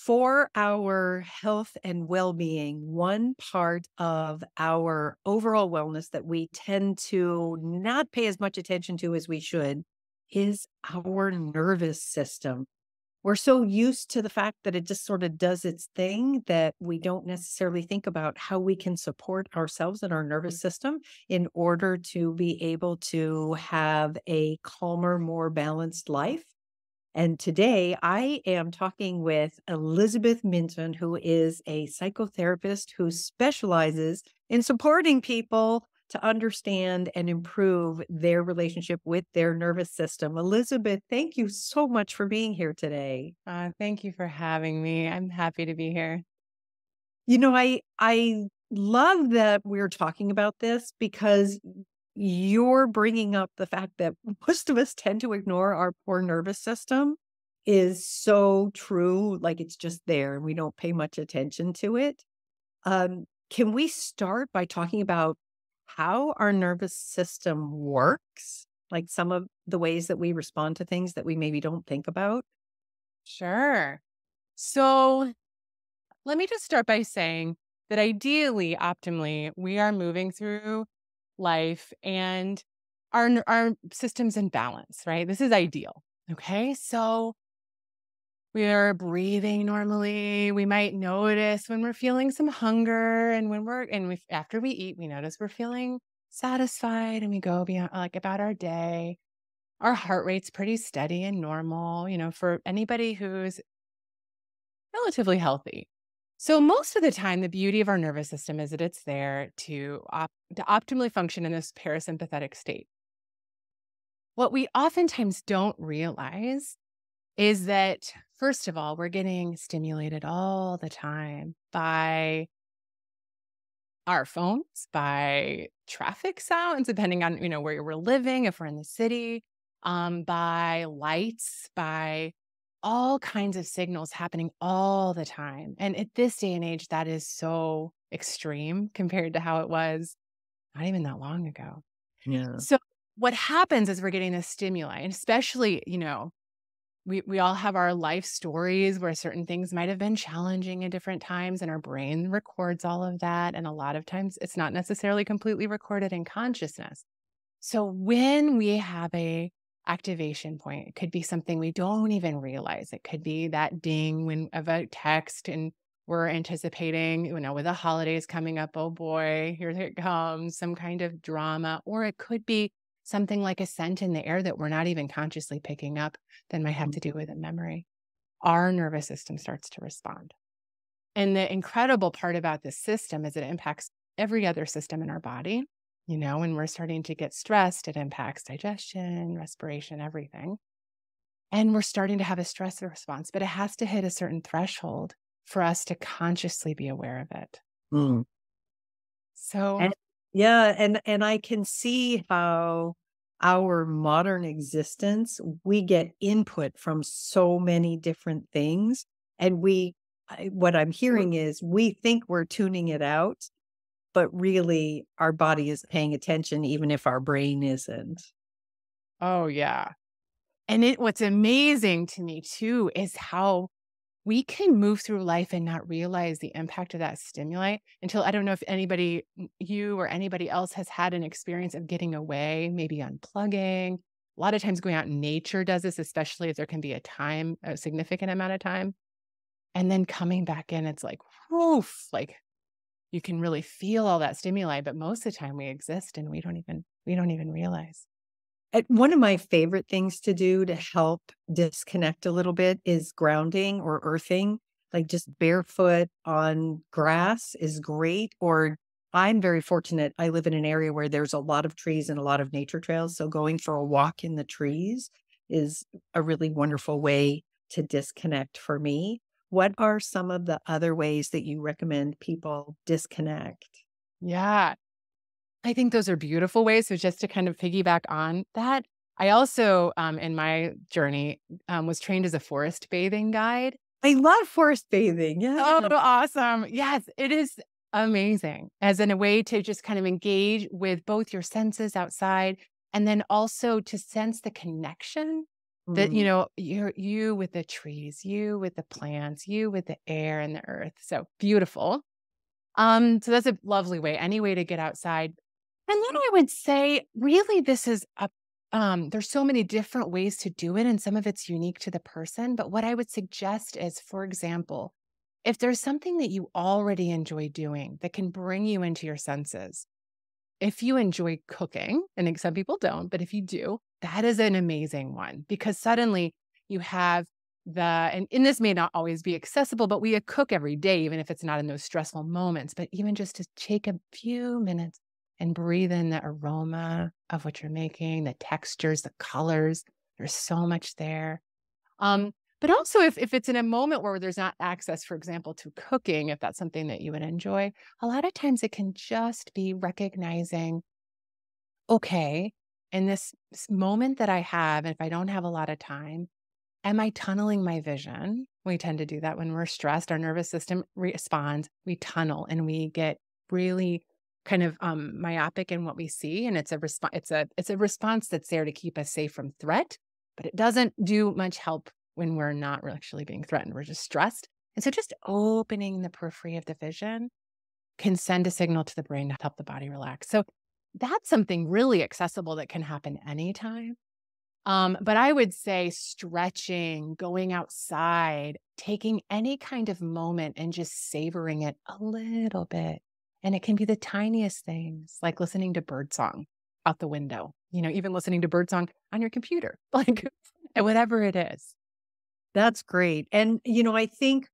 For our health and well-being, one part of our overall wellness that we tend to not pay as much attention to as we should is our nervous system. We're so used to the fact that it just sort of does its thing that we don't necessarily think about how we can support ourselves and our nervous system in order to be able to have a calmer, more balanced life. And today I am talking with Elizabeth Mintun, who is a psychotherapist who specializes in supporting people to understand and improve their relationship with their nervous system. Elizabeth, thank you so much for being here today. Thank you for having me. I'm happy to be here. I love that we're talking about this because you're bringing up the fact that most of us tend to ignore our poor nervous system is so true. Like it's just there and we don't pay much attention to it. Can we start by talking about how our nervous system works? Like some of the ways that we respond to things that we maybe don't think about? Sure. So let me just start by saying that ideally, optimally, we are moving through life and our system's in balance, right? This is ideal. Okay. So we are breathing normally. We might notice when we're feeling some hunger and after we eat, we notice we're feeling satisfied and we go beyond like about our day. Our heart rate's pretty steady and normal, for anybody who's relatively healthy. So most of the time, the beauty of our nervous system is that it's there to optimally function in this parasympathetic state. What we oftentimes don't realize is that, first of all, we're getting stimulated all the time by our phones, by traffic sounds, depending on, where we're living, if we're in the city, by lights, by all kinds of signals happening all the time. And at this day and age, that is so extreme compared to how it was not even that long ago. Yeah. So what happens is we're getting this stimuli, and especially, we all have our life stories where certain things might have been challenging at different times, and our brain records all of that. And a lot of times it's not necessarily completely recorded in consciousness. So when we have a activation point, it could be something we don't even realize. It could be that ding of a text and we're anticipating, with the holidays coming up, oh boy, here it comes, some kind of drama. Or it could be something like a scent in the air that we're not even consciously picking up that might have to do with a memory. Our nervous system starts to respond. And the incredible part about this system is it impacts every other system in our body. When we're starting to get stressed, it impacts digestion, respiration, everything. And we're starting to have a stress response, but it has to hit a certain threshold for us to consciously be aware of it. Mm. So, And yeah, and I can see how our modern existence, we get input from so many different things. And what I'm hearing is we think we're tuning it out, but really our body is paying attention, even if our brain isn't. oh yeah. And what's amazing to me too is how we can move through life and not realize the impact of that stimuli until I don't know if you or anybody else has had an experience of getting away, maybe unplugging. A lot of times going out in nature does this, especially if there can be a significant amount of time. And then coming back in, it's like, woof, like you can really feel all that stimuli, but most of the time we exist and we don't even realize. One of my favorite things to do to help disconnect a little bit is grounding or earthing, like just barefoot on grass is great. Or I'm very fortunate. I live in an area where there's a lot of trees and a lot of nature trails. So going for a walk in the trees is a really wonderful way to disconnect for me. What are some of the other ways that you recommend people disconnect? Yeah. I think those are beautiful ways. So just to kind of piggyback on that, I also, in my journey, was trained as a forest bathing guide. I love forest bathing. Yeah. Oh, awesome. Yes, it is amazing as in a way to just kind of engage with both your senses outside and then also to sense the connection that, Mm. you with the trees, you with the plants, you with the air and the earth. So beautiful. So that's a lovely way, any way to get outside. And then I would say, really, this is there's so many different ways to do it, and some of it's unique to the person. But what I would suggest is, for example, if there's something that you already enjoy doing that can bring you into your senses, if you enjoy cooking, and some people don't, but if you do, that is an amazing one because suddenly you have and this may not always be accessible, but we cook every day, even if it's not in those stressful moments. But even just to take a few minutes and breathe in the aroma of what you're making, the textures, the colors, there's so much there. But also if it's in a moment where there's not access, for example, to cooking, if that's something that you would enjoy, a lot of times it can just be recognizing, okay, in this moment that I have, if I don't have a lot of time, am I tunneling my vision? We tend to do that when we're stressed. Our nervous system responds. We tunnel and we get really kind of myopic in what we see, and it's a response. It's a response that's there to keep us safe from threat, but it doesn't do much help when we're not actually being threatened. We're just stressed, and so just opening the periphery of the vision can send a signal to the brain to help the body relax. So that's something really accessible that can happen anytime. But I would say stretching, going outside, taking any kind of moment and just savoring it a little bit. And it can be the tiniest things, like listening to birdsong out the window, even listening to birdsong on your computer, like whatever it is. That's great. And, I think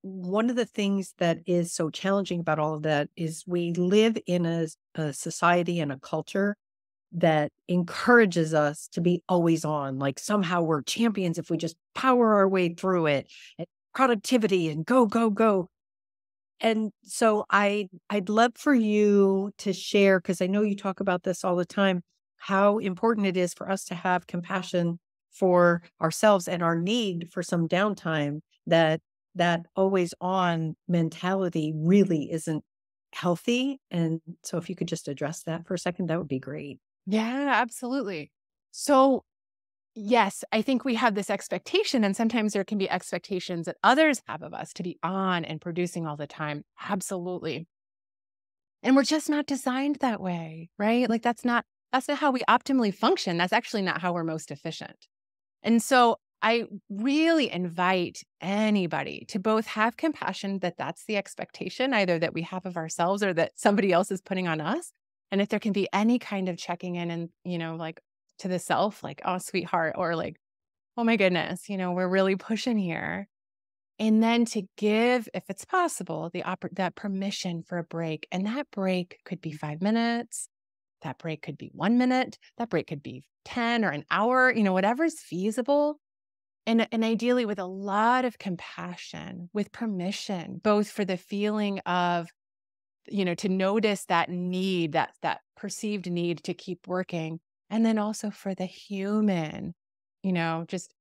one of the things that is so challenging about all of that is we live in a society and a culture that encourages us to be always on. Like somehow we're champions if we just power our way through it. And productivity and go, go, go. And so I'd love for you to share, because I know you talk about this all the time, how important it is for us to have compassion for ourselves and our need for some downtime, that always on mentality really isn't healthy. And so if you could just address that for a second, that would be great. Yeah, absolutely. So yes, I think we have this expectation, and sometimes there can be expectations that others have of us to be on and producing all the time. Absolutely. And we're just not designed that way, right? Like that's not how we optimally function. That's actually not how we're most efficient. And so I really invite anybody to both have compassion that that's the expectation, either that we have of ourselves or that somebody else is putting on us. And if there can be any kind of checking in and, like to the self, like, oh, sweetheart, or like, oh my goodness, we're really pushing here. And then to give, if it's possible, that permission for a break. And that break could be 5 minutes. That break could be 1 minute. That break could be 10 or an hour, whatever's feasible. And ideally with a lot of compassion, with permission, both for the feeling of, to notice that need, that perceived need to keep working. And then also for the human, just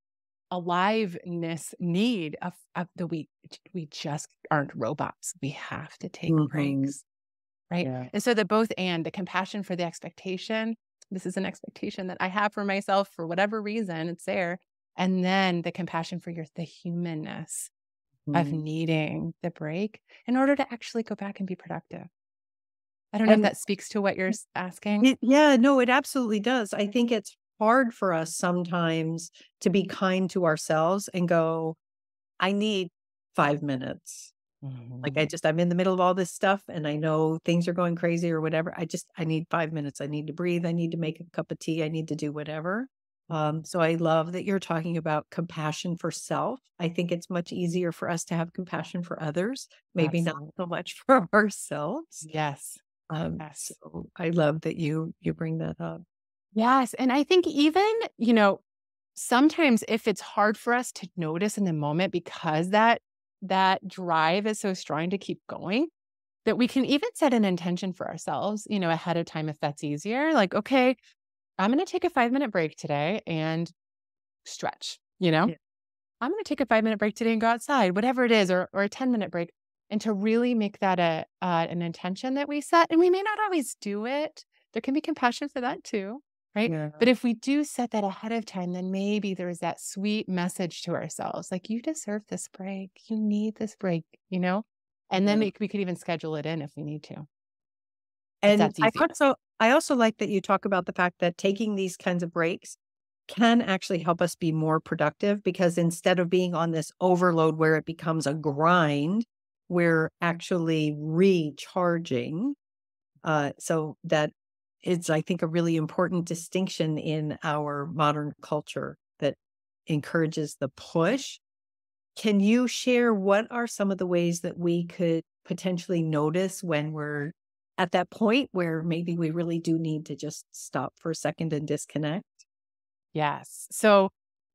aliveness need of the we just aren't robots. We have to take Mhm. breaks. Right. Yeah. And so the compassion for the expectation, this is an expectation that I have for myself for whatever reason, it's there. And then the compassion for the humanness of Mhm. needing the break in order to actually go back and be productive. I don't know if And that speaks to what you're asking. yeah, no, it absolutely does. I think it's hard for us sometimes to be kind to ourselves and go, I need 5 minutes. Like Mhm. I'm in the middle of all this stuff and I know things are going crazy or whatever. I need 5 minutes. I need to breathe. I need to make a cup of tea. I need to do whatever. So I love that you're talking about compassion for self. I think it's much easier for us to have compassion for others, maybe not Absolutely. so much for ourselves. Yes. Yes. So I love that you bring that up. Yes. And I think even, sometimes if it's hard for us to notice in the moment because that drive is so strong to keep going, that we can even set an intention for ourselves, ahead of time if that's easier. Like, okay, I'm going to take a 5-minute break today and stretch, Yeah. I'm going to take a 5-minute break today and go outside, whatever it is, or a 10-minute break. And to really make that an intention that we set. And we may not always do it. There can be compassion for that too. right? Yeah. But if we do set that ahead of time, then maybe there's that sweet message to ourselves, like, you deserve this break. You need this break, And then Yeah. we could even schedule it in if we need to, if And that's easier. I also like that you talk about the fact that taking these kinds of breaks can actually help us be more productive, because instead of being on this overload where it becomes a grind, we're actually recharging. So that is, I think, a really important distinction in our modern culture that encourages the push. Can you share what are some of the ways that we could potentially notice when we're at that point where maybe we really do need to just stop for a second and disconnect? Yes. So,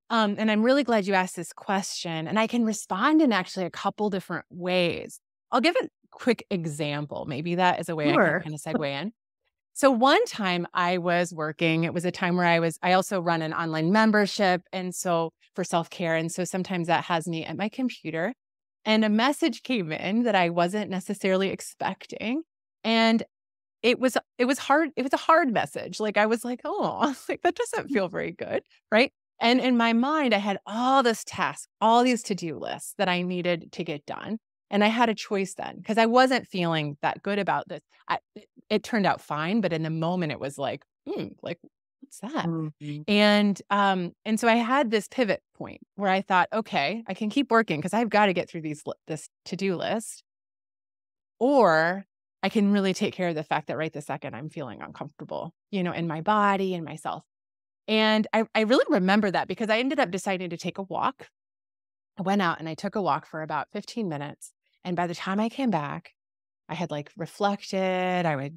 and I'm really glad you asked this question, and I can respond in actually a couple different ways. I'll give a quick example. Maybe that is a way I can Sure. kind of segue in. So one time I was working, it was a time where I also run an online membership. And so for self-care. And so sometimes that has me at my computer, and a message came in that I wasn't necessarily expecting. And it was hard. It was a hard message. Like, I was like, oh, like, that doesn't feel very good. Right. And in my mind, I had all this task, all these to-do lists that I needed to get done. And I had a choice then, because I wasn't feeling that good about this. It turned out fine, but in the moment it was like, like, what's that? Mhm. And so I had this pivot point where I thought, okay, I can keep working because I've got to get through this to-do list, or I can really take care of the fact that right this second I'm feeling uncomfortable, in my body and myself. And I really remember that because I ended up deciding to take a walk. I went out and I took a walk for about 15 minutes. And by the time I came back, I had like reflected, I had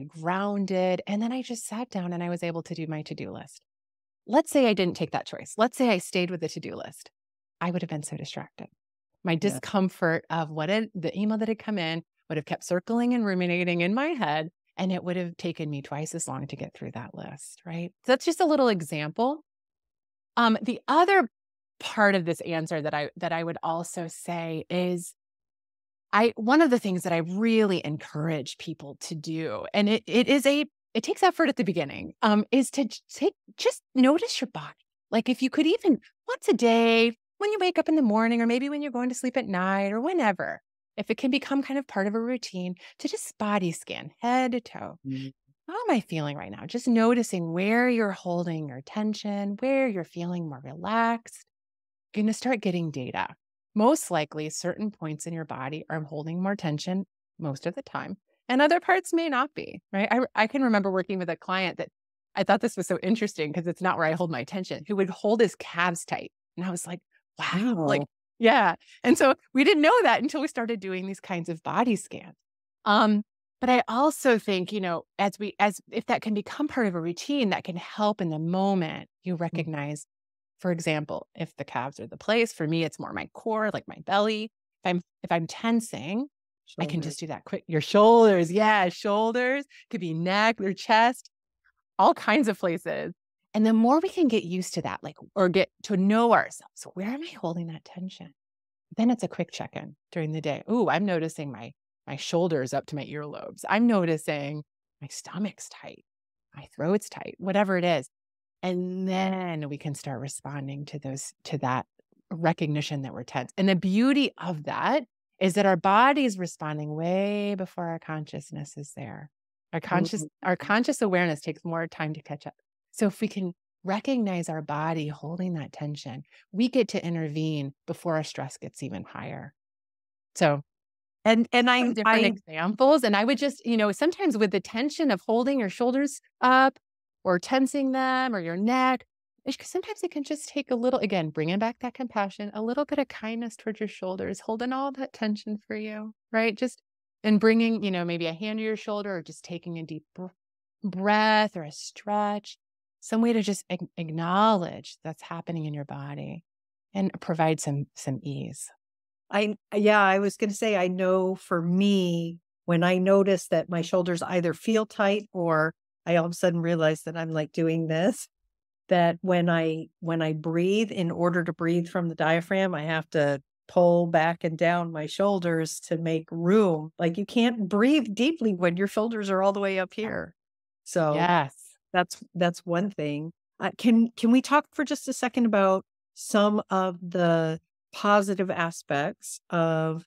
grounded, and then I just sat down and I was able to do my to-do list. Let's say I didn't take that choice. Let's say I stayed with the to-do list. I would have been so distracted. My Yeah. discomfort of the email that had come in would have kept circling and ruminating in my head, and it would have taken me twice as long to get through that list, right? So that's just a little example. The other part of this answer that I would also say is one of the things that I really encourage people to do, and it takes effort at the beginning, is to just notice your body. Like, if you could even once a day, when you wake up in the morning, or maybe when you're going to sleep at night, or whenever, if it can become kind of part of a routine, to just body scan head to toe. Mhm. How am I feeling right now? Just noticing where you're holding your tension, where you're feeling more relaxed. You're going to start getting data. Most likely, certain points in your body are holding more tension most of the time, and other parts may not be, right? I can remember working with a client that I thought this was so interesting because it's not where I hold my tension, who would hold his calves tight. And I was like, wow, like, Wow. yeah. And so we didn't know that until we started doing these kinds of body scans. Um, but I also think, as if that can become part of a routine, that can help in the moment you Mm. recognize, for example, if the calves are the place, for me, it's more my core, like my belly. If I'm tensing, I can Shoulders. just do that quick. Your shoulders, yeah, shoulders, could be neck or chest, all kinds of places. And the more we can get used to that, like, or get to know ourselves. So where am I holding that tension? Then it's a quick check-in during the day. Ooh, I'm noticing my shoulders up to my earlobes. I'm noticing my stomach's tight, my throat's tight, whatever it is. And then we can start responding to that recognition that we're tense. And the beauty of that is that our body is responding way before our consciousness is there. Our conscious Mhm. our conscious awareness takes more time to catch up. So if we can recognize our body holding that tension, we get to intervene before our stress gets even higher. So And some I different I examples, and I would just, sometimes with the tension of holding your shoulders up or tensing them or your neck, sometimes it can just take a little, again, bringing back that compassion, a little bit of kindness towards your shoulders, holding all that tension for you, right? Just and bringing, maybe a hand to your shoulder, or just taking a deep breath or a stretch, some way to just acknowledge that's happening in your body and provide some ease. yeah, I was gonna say, I know for me, when I notice that my shoulders either feel tight or I all of a sudden realize that I'm, like, doing this, that when I breathe, in order to breathe from the diaphragm, I have to pull back and down my shoulders to make room. Like, you can't breathe deeply when your shoulders are all the way up here. So, Yes. That's one thing. Can we talk for just a second about some of the positive aspects of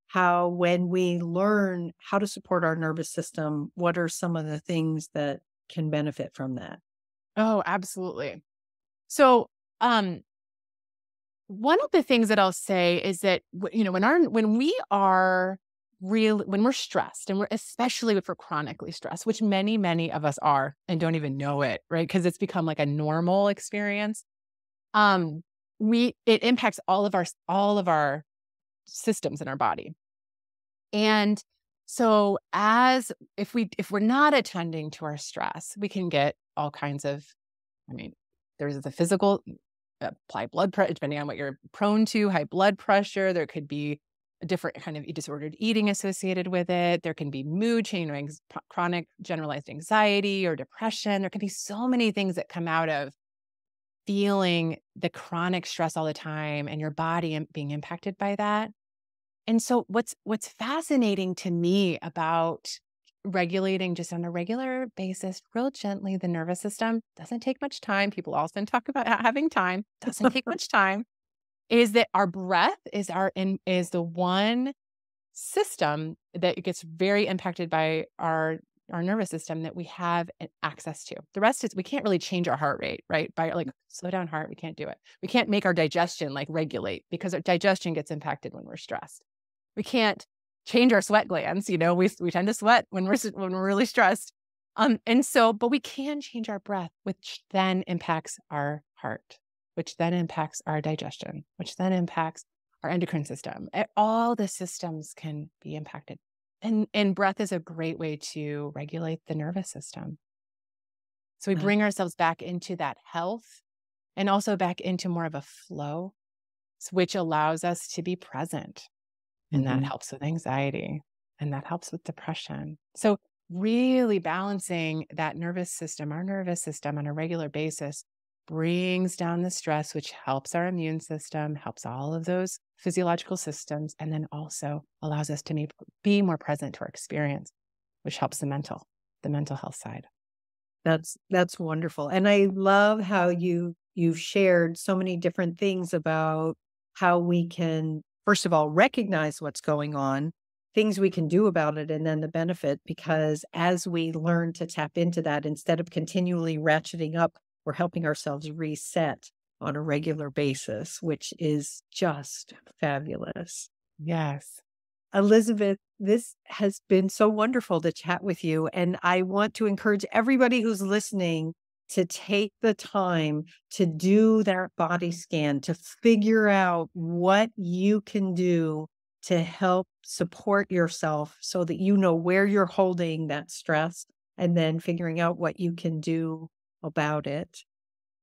how when we learn how to support our nervous system, what are some of the things that can benefit from that? Oh, absolutely. So, um, one of the things that I'll say is that when we are when we're stressed, and we're especially if we're chronically stressed, which many of us are and don't even know it, right? Because it's become like a normal experience. Um, we it impacts all of our systems in our body. And so as if we're not attending to our stress, we can get all kinds of, I mean, there's the physical, high blood pressure, depending on what you're prone to, high blood pressure. There could be a different kind of disordered eating associated with it. There can be mood change, chronic generalized anxiety or depression. There can be so many things that come out of feeling the chronic stress all the time and your body being impacted by that. And so what's fascinating to me about regulating just on a regular basis, real gently, the nervous system doesn't take much time. People often talk about having time, doesn't take much time, is that our breath is the one system that gets very impacted by our nervous system that we have access to. The rest is we can't really change our heart rate, right? By like slow down heart, we can't do it. We can't make our digestion like regulate because our digestion gets impacted when we're stressed. We can't change our sweat glands. We tend to sweat when we're really stressed. But we can change our breath, which then impacts our heart, which then impacts our digestion, which then impacts our endocrine system. All the systems can be impacted. And breath is a great way to regulate the nervous system. So we Uh, bring ourselves back into that health and also back into more of a flow, which allows us to be present. And that mhm. helps with anxiety and that helps with depression. So, really balancing that nervous system, our nervous system on a regular basis brings down the stress, which helps our immune system, helps all of those physiological systems, and then also allows us to be more present to our experience, which helps the mental health side. That's wonderful, and I love how you've shared so many different things about how we can, first of all, recognize what's going on, things we can do about it, and then the benefit, because as we learn to tap into that, instead of continually ratcheting up, we're helping ourselves reset on a regular basis, which is just fabulous. Yes. Elizabeth, this has been so wonderful to chat with you. And I want to encourage everybody who's listening to take the time to do their body scan, to figure out what you can do to help support yourself so that you know where you're holding that stress and then figuring out what you can do about it.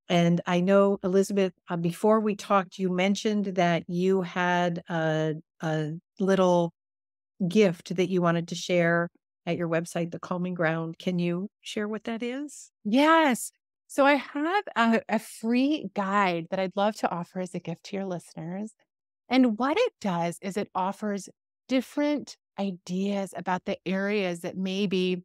And I know, Elizabeth, before we talked, you mentioned that you had a little gift that you wanted to share at your website, The Calming Ground. Can you share what that is? Yes. So I have a free guide that I'd love to offer as a gift to your listeners. And what it does is it offers different ideas about the areas that maybe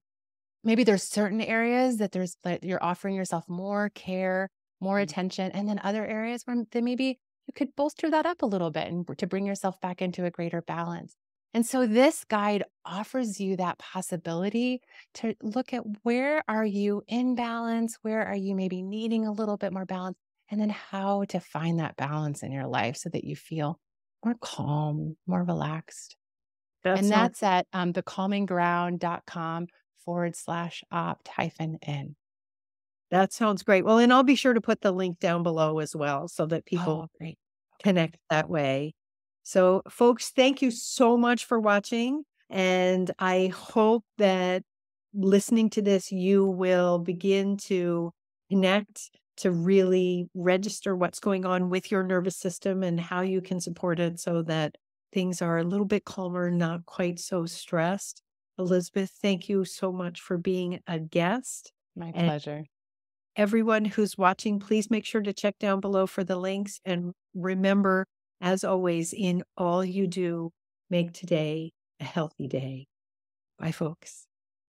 there's certain areas that you're offering yourself more care, more Mm. attention, and then other areas where then maybe you could bolster that up a little bit and to bring yourself back into a greater balance. And so this guide offers you that possibility to look at where are you in balance, where are you maybe needing a little bit more balance, and then how to find that balance in your life so that you feel more calm, more relaxed. That And sounds that's at thecalmingground.com/opt-in. that sounds great. Well, and I'll be sure to put the link down below as well so that people Oh, great. connect that way. So, folks, thank you so much for watching. And I hope that listening to this, you will begin to connect to really register what's going on with your nervous system and how you can support it so that things are a little bit calmer, not quite so stressed. Elizabeth, thank you so much for being a guest. My And pleasure. everyone who's watching, please make sure to check down below for the links. And remember, as always, in all you do, make today a healthy day. Bye, folks.